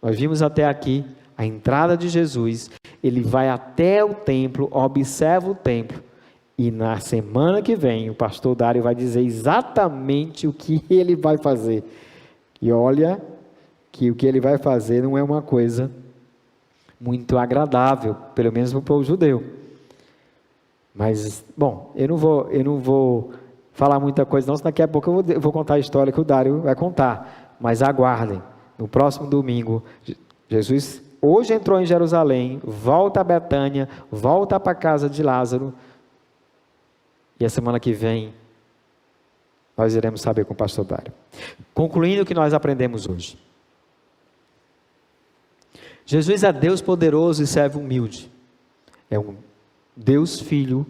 Nós vimos até aqui a entrada de Jesus. Ele vai até o templo, observa o templo, e na semana que vem, o pastor Dário vai dizer exatamente o que ele vai fazer. E olha, que o que ele vai fazer não é uma coisa muito agradável, pelo menos para o povo judeu. Mas, bom, eu não vou falar muita coisa não, senão daqui a pouco eu vou contar a história que o Dário vai contar. Mas aguardem, no próximo domingo, Jesus hoje entrou em Jerusalém, volta a Betânia, volta para a casa de Lázaro, e a semana que vem nós iremos saber com o pastor Dário. Concluindo o que nós aprendemos hoje. Jesus é Deus poderoso e servo humilde. É um Deus Filho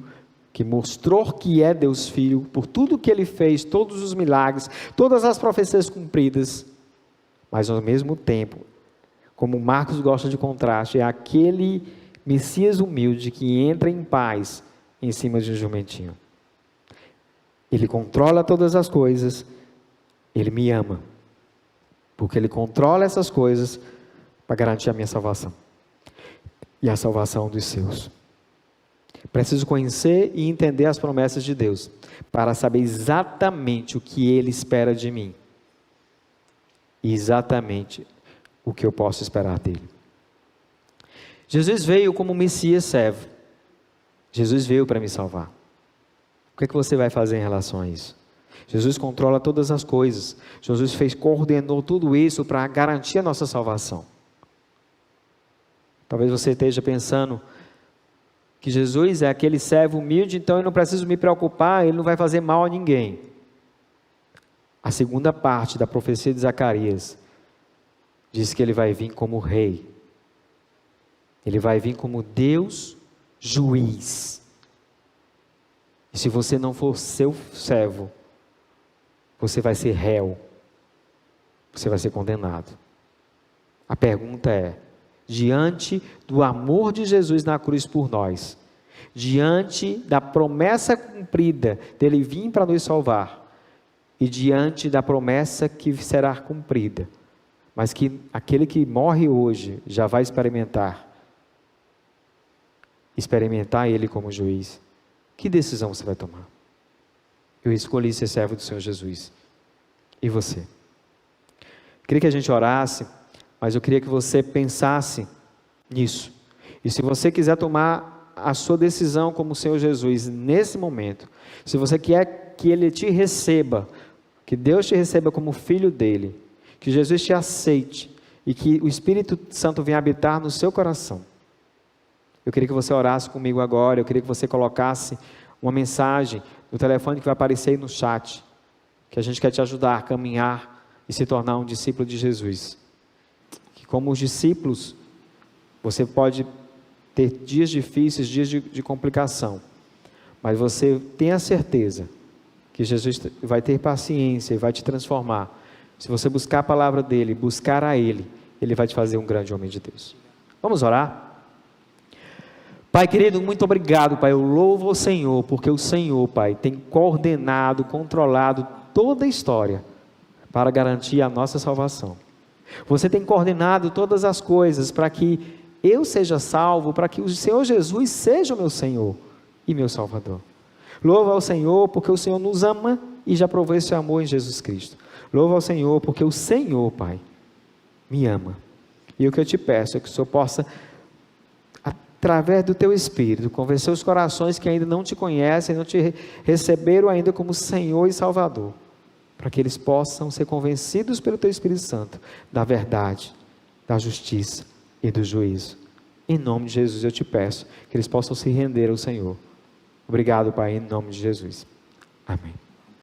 que mostrou que é Deus Filho por tudo que Ele fez, todos os milagres, todas as profecias cumpridas. Mas ao mesmo tempo, como Marcos gosta de contraste, é aquele Messias humilde que entra em paz em cima de um jumentinho. Ele controla todas as coisas, Ele me ama, porque Ele controla essas coisas para garantir a minha salvação e a salvação dos seus. Preciso conhecer e entender as promessas de Deus para saber exatamente o que Ele espera de mim e exatamente o que eu posso esperar dele. Jesus veio como Messias servo. Jesus veio para me salvar. O que é que você vai fazer em relação a isso? Jesus controla todas as coisas. Jesus coordenou tudo isso para garantir a nossa salvação. Talvez você esteja pensando que Jesus é aquele servo humilde, então eu não preciso me preocupar, ele não vai fazer mal a ninguém. A segunda parte da profecia de Zacarias diz que ele vai vir como rei. Ele vai vir como Deus juiz. E se você não for seu servo, você vai ser réu. Você vai ser condenado. A pergunta é: diante do amor de Jesus na cruz por nós, diante da promessa cumprida dele vir para nos salvar, e diante da promessa que será cumprida, mas que aquele que morre hoje já vai experimentar ele como juiz, que decisão você vai tomar? Eu escolhi ser servo do Senhor Jesus. E você? Queria que a gente orasse, mas eu queria que você pensasse nisso. E se você quiser tomar a sua decisão como o Senhor Jesus nesse momento, se você quer que Ele te receba, que Deus te receba como filho dEle, que Jesus te aceite e que o Espírito Santo venha habitar no seu coração, eu queria que você orasse comigo agora. Eu queria que você colocasse uma mensagem no telefone que vai aparecer aí no chat, que a gente quer te ajudar a caminhar e se tornar um discípulo de Jesus. Que como os discípulos, você pode ter dias difíceis, dias de complicação, mas você tenha certeza que Jesus vai ter paciência e vai te transformar. Se você buscar a palavra dEle, buscar a Ele, Ele vai te fazer um grande homem de Deus. Vamos orar? Pai querido, muito obrigado, Pai. Eu louvo o Senhor, porque o Senhor, Pai, tem coordenado, controlado toda a história para garantir a nossa salvação. Você tem coordenado todas as coisas para que eu seja salvo, para que o Senhor Jesus seja o meu Senhor e meu Salvador. Louvo ao Senhor, porque o Senhor nos ama e já provou esse amor em Jesus Cristo. Louvo ao Senhor, porque o Senhor, Pai, me ama. E o que eu te peço é que o Senhor possa, através do Teu Espírito, convencer os corações que ainda não Te conhecem, não Te receberam ainda como Senhor e Salvador, para que eles possam ser convencidos pelo Teu Espírito Santo da verdade, da justiça e do juízo. Em nome de Jesus eu te peço que eles possam se render ao Senhor. Obrigado, Pai, em nome de Jesus. Amém.